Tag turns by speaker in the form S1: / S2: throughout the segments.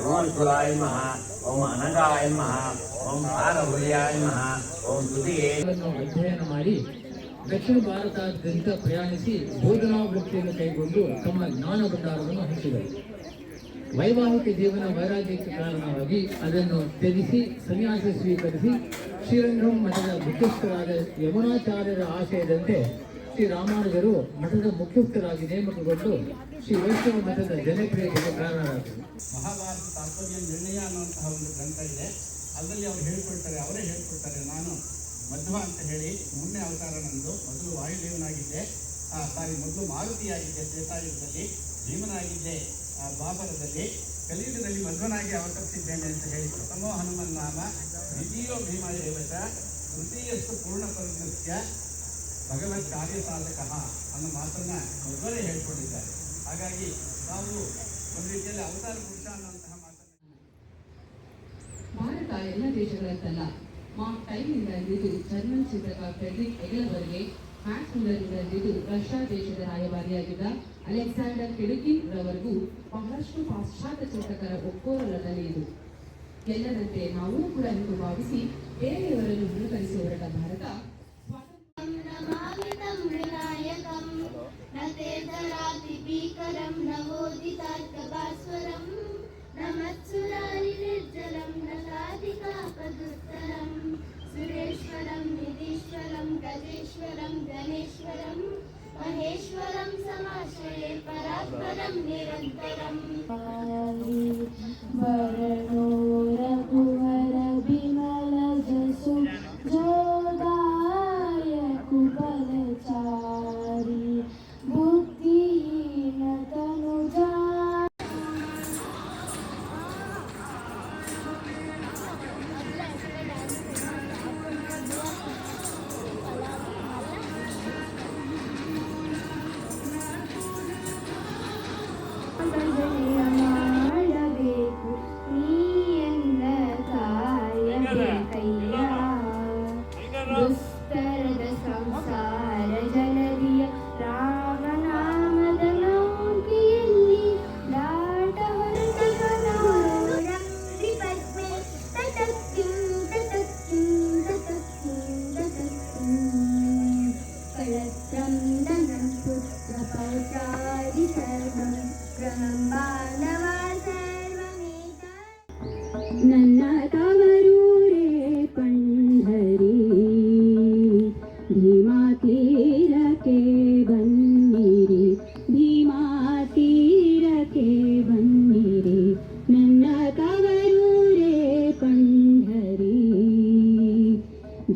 S1: ಓಂ ಸ್ಥೂಲಾಯ ನಮಃ, ಓಂ ಅನಂಗಾಯ ನಮಃ, ಓಂ ಸಾರಭುರ್ಯಾಯ ನಮಃ, ಓಂ ತುದಿಯೇ
S2: ಅಧ್ಯಯನ ಮಾಡಿ ದಕ್ಷಿಣ ಭಾರತಾದ್ಯಂತ ಪ್ರಯಾಣಿಸಿ ಬೋಧನಾ ವೃತ್ತಿಯನ್ನು ಕೈಗೊಂಡು ತಮ್ಮ ಜ್ಞಾನ ಭಂಡಾರವನ್ನು ಹಂಚಿದರು. ವೈವಾಹಿಕ ಜೀವನ ವೈರಾಗ್ಯಕ್ಕೆ ಕಾರಣವಾಗಿ ಅದನ್ನು ತ್ಯಜಿಸಿ ಸನ್ಯಾಸ ಸ್ವೀಕರಿಸಿ ಶ್ರೀರಂಗಂ ಮಠದ ಮುಖ್ಯಸ್ಥರಾದ ಯಮುನಾಚಾರ್ಯರ ಆಶಯದಂತೆ ಶ್ರೀ ರಾಮಾನುಜರು ಮಠದ ಮುಖ್ಯಸ್ಥರಾಗಿ ನೇಮಕಗೊಂಡು ಶ್ರೀ ವೈಷ್ಣವ ಮಠದ ಜನಪ್ರಿಯತೆಗೆ ಕಾರಣರಾದರು.
S3: ಮಹಾಭಾರತ ತಾತ್ಪರ್ಯ ನಿರ್ಣಯ ಅನ್ನುವಂತಹ ಒಂದು ಗ್ರಂಥ ಇದೆ. ಅದರಲ್ಲಿ ಅವರು ಅವರೇ ಹೇಳ್ಕೊಳ್ತಾರೆ. ನಾನು ಮಧ್ವ ಅಂತ ಹೇಳಿ ಮೊನ್ನೆ ಅವತಾರ ನಂದು. ಮೊದಲು ವಾಯುದೇವನಾಗಿದ್ದೆ, ಮೊದಲು ಮಾರುತಿಯಾಗಿದ್ದೆ ತ್ರೇತಾಯುಗದಲ್ಲಿ, ಭೀಮನಾಗಿದ್ದೆ ದ್ವಾಪರದಲ್ಲಿ, ಕಲಿಯುಗದಲ್ಲಿ ಮಧ್ವನಾಗಿ ಅವತರಿಸಿದ್ದೇನೆ ಅಂತ ಹೇಳಿ ಪ್ರಥಮೋ ಹನುಮನ್ ನಾಮ ದ್ವಿತೀಯೋ ಭೀಮ ಏವಚ ತೃತೀಯಸ್ತು ಪೂರ್ಣ ಪರಿಜ್ಞಸ್ಯ ಭಗವತ್ ಕಾರ್ಯ ಸಾಧಕ ಅನ್ನೋ ಮಾತನ್ನ ಮಧ್ವರೇ ಹೇಳ್ಕೊಂಡಿದ್ದಾರೆ. ಹಾಗಾಗಿ ನಾವು ಒಂದು ರೀತಿಯಲ್ಲಿ ಅವತಾರ ಪುರುಷ ಅನ್ನುವಂತಹ ಮಾತನ್ನು
S4: ಭಾರತ ಎಲ್ಲ ದೇಶಗಳಂತಲ್ಲ, ಮಾರ್ಕ್ ಟೈನ್ನಿಂದ ಹಿಡಿದು ಜರ್ಮನ್ ಚಿತ್ರಕ ಫ್ರೆಡ್ರಿಕ್ ಎಗಲ್ವರೆಗೆ, ಮ್ಯಾಕ್ಸ್ ಮುಲ್ಲರ್ನಿಂದ ಹಿಡಿದು ರಷ್ಯಾ ದೇಶದ ರಾಯಭಾರಿಯಾಗಿದ್ದ ಅಲೆಕ್ಸಾಂಡರ್ ಕೆಡುಕಿನ್ ರವರೆಗೂ ಬಹಳಷ್ಟು ಪಾಶ್ಚಾತ್ಯ ಚಿತ್ರಕರ ಒಕ್ಕೋರಲದಲ್ಲಿ ಇದು. ಎಲ್ಲರಂತೆ ನಾವೂ ಕೂಡ ಎಂದು ಭಾವಿಸಿ ಬೇರೆಯವರನ್ನು ಅನುಕರಿಸಿ ಹೊರಟ ಭಾರತ
S5: सुरेश्वरं निधीश्वरं गजेश्वरं गणेश्वरं महेश्वरं समाश्रये परात्परं निरन्तरम् वरणो रघुवर विमल जसु जोदाय कुबलचारी बुद्धिहीन तनुजा ಮಾಡಬೇಕು ನೀಯನ್ನ ಕಾಯಬೇಕಯ್ಯ ದುಸ್ತರದ ಸಂಸಾರ ಜಲದಿಯ ರಾಮನಾಮದ ನೌಕೆಯಲ್ಲಿ ದಾಟ ಹೊರಟವನವರ ತ್ರಿಪದ್ಮೆ ತತಕ್ಕಿಂ ತತಕ್ಕಿಂ ತತಕ್ಕಿಂ ತತಕ್ಕಿಂ ಕಳತ್ರಂ ಧನಂ ಪುತ್ರ ಪೌತ್ರಾದಿ ಸರ್ವಂ ನನ್ನ ತವರೂರೇ ಪಂಢರಿ ಭೀಮಾ ತೀರಕ್ಕೆ ಬನ್ನಿರಿ, ಭೀಮಾ ತೀರಕ್ಕೆ ಬನ್ನಿರಿ. ನನ್ನ ತವರೂರೇ ಪಂಢರಿ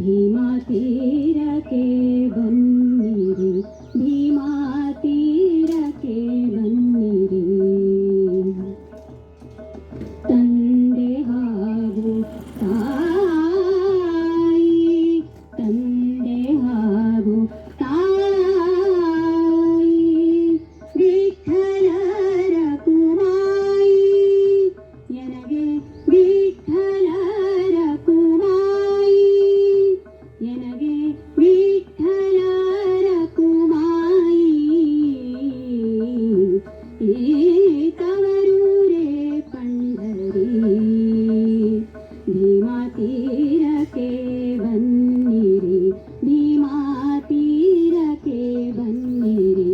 S5: ಭೀಮಾ ತೀರಕ್ಕೆ ಬನ್ನಿರಿ, ಭೀಮಾ ತೀರಕ್ಕೆ ಬನ್ನಿರಿ. ತಂದೆ ಹಾಗೂ ತಾಯಿ, ತಂದೆ ಹಾಗೂ ತಾಯಿ, ವಿಠ್ಠಲರ ಕುಮಾಯಿ, ಎನಗೆ ವಿಠ್ಠಲರ ಕುಮಾಯಿ, ಎನಗೆ ವಿಠ್ಠಲರ ಕುಮಾಯಿ. ತವರೂರೇ ಪಂಢರಿ ಭೀಮಾ ತೀರಕ್ಕೆ ಬನ್ನಿರಿ, ಭೀಮಾ ತೀರಕ್ಕೆ ಬನ್ನಿರಿ.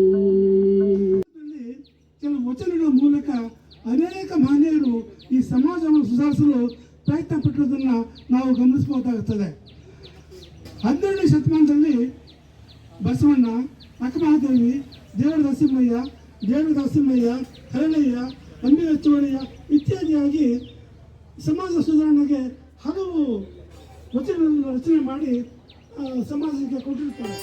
S6: ಕೆಲವು ವಚನಗಳ ಮೂಲಕ ಅನೇಕ ಮಹನೀಯರು ಈ ಸಮಾಜವನ್ನು ಸುಧಾರಿಸಲು ಪ್ರಯತ್ನ ಪಟ್ಟಿರುವುದನ್ನು ನಾವು ಗಮನಿಸಬಹುದಾಗುತ್ತದೆ. 12ನೇ ಶತಮಾನದಲ್ಲಿ ಬಸವಣ್ಣ, ಅಕ್ಕಮಹಾದೇವಿ, ದೇವರದಾಸಿಮಯ್ಯ, ಹರಳಯ್ಯ, ಅಂಬಿಗ ಚೋಳಯ್ಯ ಇತ್ಯಾದಿಯಾಗಿ ಸಮಾಜ ಸುಧಾರಣೆಗೆ ಹಲವು ವಚನಗಳನ್ನು ರಚನೆ ಮಾಡಿ ಸಮಾಜಕ್ಕೆ ಕೊಟ್ಟಿರ್ತಾರೆ.